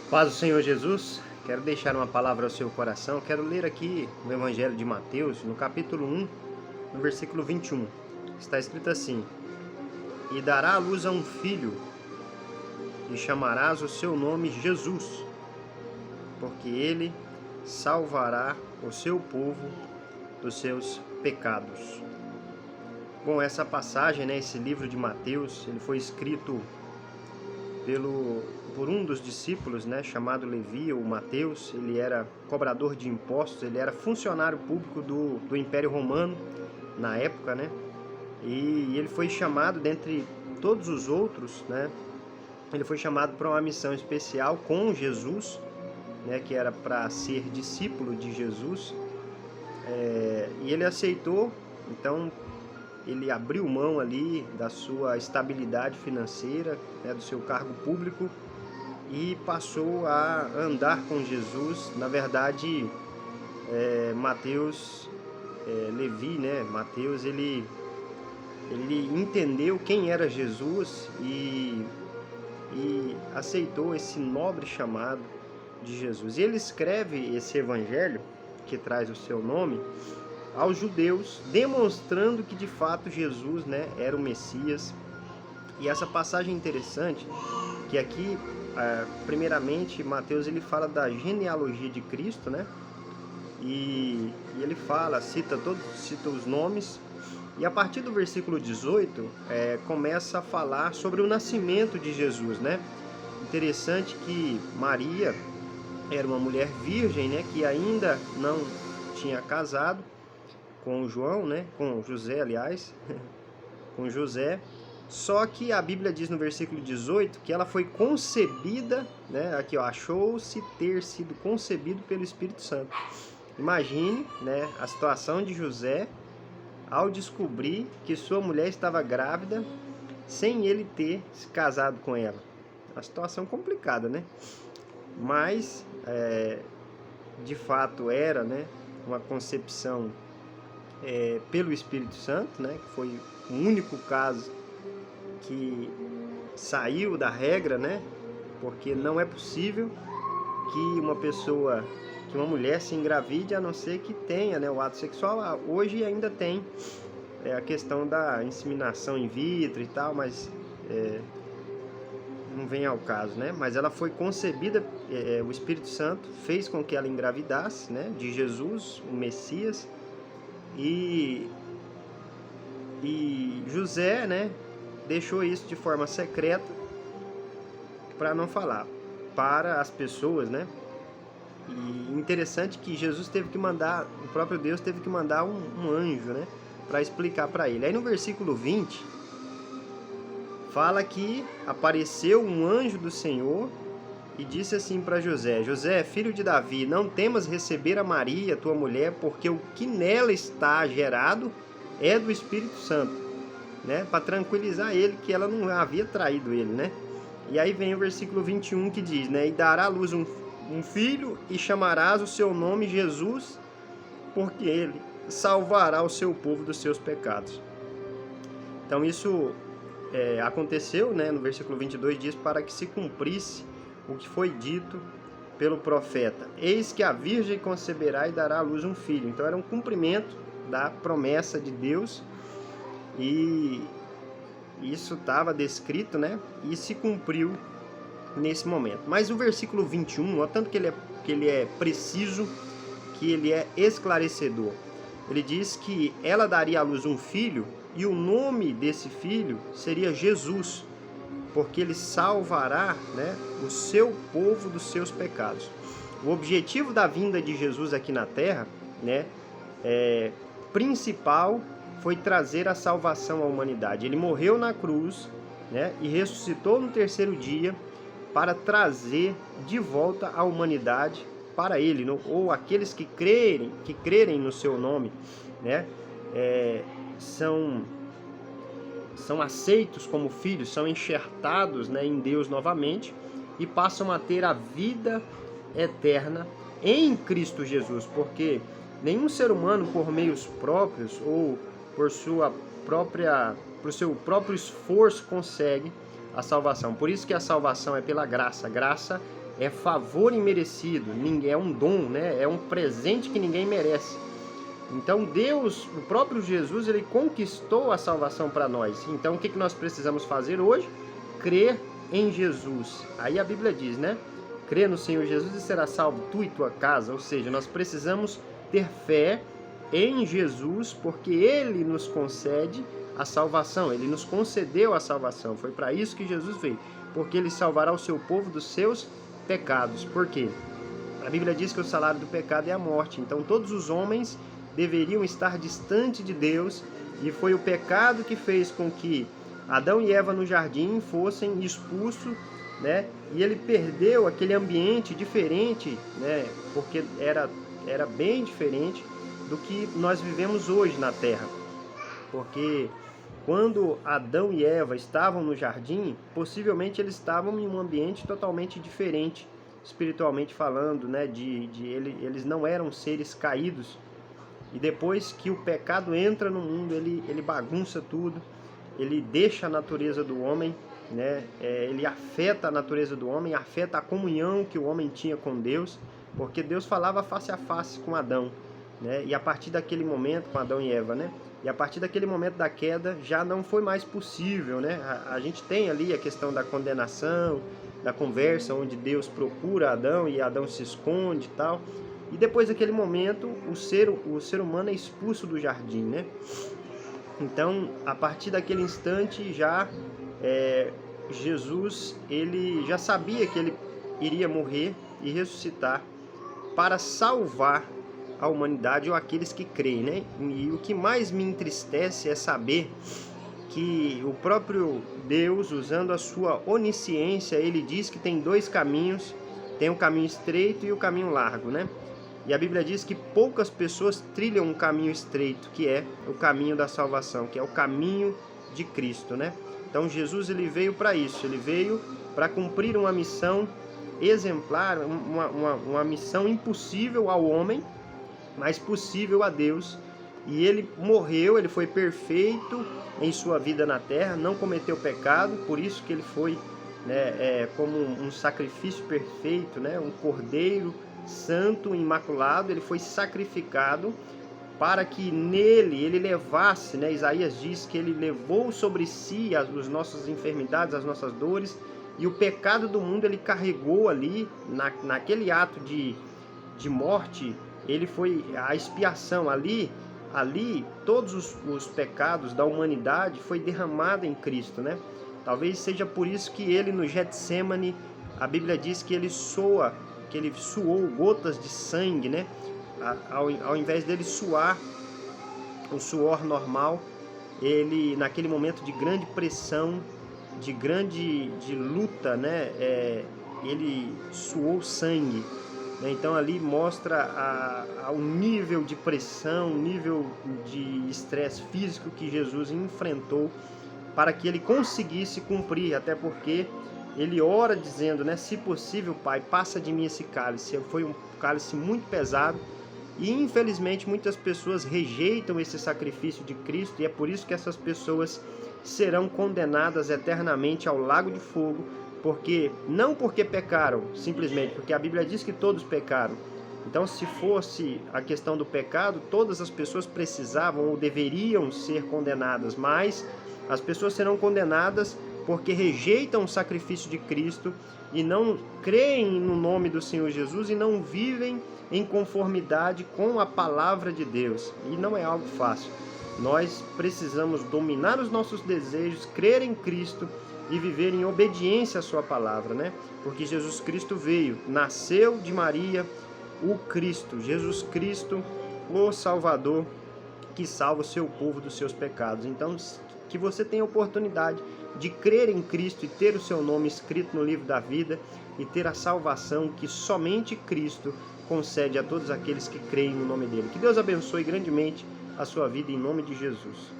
Paz do Senhor Jesus, quero deixar uma palavra ao seu coração. Quero ler aqui no Evangelho de Mateus, no capítulo 1, no versículo 21. Está escrito assim: E dará à luz a um filho, e chamarás o seu nome Jesus, porque ele salvará o seu povo dos seus pecados. Bom, essa passagem, esse livro de Mateus, ele foi escrito por um dos discípulos, chamado Levi, ou Mateus. Ele era cobrador de impostos, ele era funcionário público do Império Romano na época, e ele foi chamado, dentre todos os outros, ele foi chamado para uma missão especial com Jesus, que era para ser discípulo de Jesus, e ele aceitou. Então ele abriu mão ali da sua estabilidade financeira, do seu cargo público, e passou a andar com Jesus. Na verdade, Levi, Mateus, ele entendeu quem era Jesus e aceitou esse nobre chamado de Jesus. E ele escreve esse evangelho, que traz o seu nome, aos judeus, demonstrando que de fato Jesus, era o Messias. E essa passagem é interessante, que aqui, primeiramente, Mateus ele fala da genealogia de Cristo, e ele cita os nomes, e a partir do versículo 18, começa a falar sobre o nascimento de Jesus, Interessante que Maria era uma mulher virgem, que ainda não tinha casado com João, com José, aliás, com José. Só que a Bíblia diz no versículo 18 que ela foi concebida, aqui achou-se ter sido concebido pelo Espírito Santo. Imagine, a situação de José ao descobrir que sua mulher estava grávida sem ele ter se casado com ela. Uma situação complicada, Mas, de fato era, uma concepção pelo Espírito Santo, que foi o único caso que saiu da regra, porque não é possível que uma mulher se engravide a não ser que tenha, o ato sexual. Hoje ainda tem a questão da inseminação in vitro e tal, mas não vem ao caso, Mas ela foi concebida, o Espírito Santo fez com que ela engravidasse, de Jesus, o Messias, e José, deixou isso de forma secreta para não falar para as pessoas, E interessante que Jesus teve que mandar, o próprio Deus teve que mandar um anjo, para explicar para ele. Aí no versículo 20 fala que apareceu um anjo do Senhor e disse assim para José: José, filho de Davi, não temas receber a Maria, tua mulher, porque o que nela está gerado é do Espírito Santo, para tranquilizar ele, que ela não havia traído ele, E aí vem o versículo 21 que diz, e dará à luz um filho e chamarás o seu nome Jesus, porque ele salvará o seu povo dos seus pecados. Então isso aconteceu, no versículo 22 diz, para que se cumprisse o que foi dito pelo profeta: eis que a virgem conceberá e dará à luz um filho. Então era um cumprimento da promessa de Deus, e isso estava descrito, e se cumpriu nesse momento. Mas o versículo 21, ó, tanto que ele é preciso, que ele é esclarecedor. Ele diz que ela daria à luz um filho, e o nome desse filho seria Jesus, porque ele salvará, o seu povo dos seus pecados. O objetivo da vinda de Jesus aqui na Terra, principal, foi trazer a salvação à humanidade. Ele morreu na cruz, e ressuscitou no terceiro dia para trazer de volta a humanidade para ele, ou aqueles que crerem no seu nome, são aceitos como filhos, são enxertados, em Deus novamente, e passam a ter a vida eterna em Cristo Jesus, porque nenhum ser humano, por meios próprios ou por seu próprio esforço, consegue a salvação. Por isso que a salvação é pela graça. Graça é favor imerecido, é um dom, né? É um presente que ninguém merece. Então Deus, o próprio Jesus, ele conquistou a salvação para nós. Então o que nós precisamos fazer hoje? Crer em Jesus. Aí a Bíblia diz, né? Crê no Senhor Jesus e será salvo tu e tua casa. Ou seja, nós precisamos ter fé em Jesus, porque Ele nos concede a salvação. Ele nos concedeu a salvação. Foi para isso que Jesus veio. Porque Ele salvará o seu povo dos seus pecados. Por quê? A Bíblia diz que o salário do pecado é a morte. Então todos os homens deveriam estar distante de Deus, e foi o pecado que fez com que Adão e Eva no jardim fossem expulsos, né? E ele perdeu aquele ambiente diferente, né? Porque era bem diferente do que nós vivemos hoje na Terra. Porque quando Adão e Eva estavam no jardim, possivelmente eles estavam em um ambiente totalmente diferente, espiritualmente falando, né? Eles não eram seres caídos. E depois que o pecado entra no mundo, ele bagunça tudo, ele deixa a natureza do homem, né? Ele afeta a natureza do homem, afeta a comunhão que o homem tinha com Deus, porque Deus falava face a face com Adão, né? E a partir daquele momento, com Adão e Eva, né? E a partir daquele momento da queda, já não foi mais possível, né? A gente tem ali a questão da condenação, da conversa, onde Deus procura Adão e Adão se esconde e tal. E depois daquele momento, o ser humano é expulso do jardim, né? Então, a partir daquele instante, Jesus, ele já sabia que ele iria morrer e ressuscitar para salvar a humanidade ou aqueles que creem, né? E o que mais me entristece é saber que o próprio Deus, usando a sua onisciência, ele diz que tem dois caminhos, tem o caminho estreito e o caminho largo, né? E a Bíblia diz que poucas pessoas trilham um caminho estreito, que é o caminho da salvação, que é o caminho de Cristo, né? Então Jesus, ele veio para isso, ele veio para cumprir uma missão exemplar, uma missão impossível ao homem, mas possível a Deus. E ele morreu, ele foi perfeito em sua vida na terra, não cometeu pecado, por isso que ele foi, né, como um sacrifício perfeito, né, um cordeiro santo, imaculado. Ele foi sacrificado para que nele ele levasse, né? Isaías diz que ele levou sobre si as nossas enfermidades, as nossas dores, e o pecado do mundo ele carregou ali, naquele ato de morte, ele foi a expiação ali todos os pecados da humanidade foi derramado em Cristo, né? Talvez seja por isso que ele no Getsêmani, a Bíblia diz que ele suou gotas de sangue, né? Ao invés dele suar o suor normal, ele, naquele momento de grande pressão, de luta, né? Ele suou sangue, né? Então ali mostra o nível de pressão, o nível de estresse físico que Jesus enfrentou para que ele conseguisse cumprir, até porque ele ora dizendo, né, se possível, Pai, passa de mim esse cálice. Foi um cálice muito pesado e infelizmente muitas pessoas rejeitam esse sacrifício de Cristo, e é por isso que essas pessoas serão condenadas eternamente ao lago de fogo, não porque pecaram, simplesmente porque a Bíblia diz que todos pecaram. Então, se fosse a questão do pecado, todas as pessoas precisavam ou deveriam ser condenadas, mas as pessoas serão condenadas porque rejeitam o sacrifício de Cristo e não creem no nome do Senhor Jesus e não vivem em conformidade com a palavra de Deus. E não é algo fácil. Nós precisamos dominar os nossos desejos, crer em Cristo e viver em obediência à sua palavra, né? Porque Jesus Cristo veio, nasceu de Maria, o Cristo, Jesus Cristo, o Salvador, que salva o seu povo dos seus pecados. Então, que você tenha a oportunidade de crer em Cristo e ter o seu nome escrito no livro da vida e ter a salvação que somente Cristo concede a todos aqueles que creem no nome dele. Que Deus abençoe grandemente a sua vida em nome de Jesus.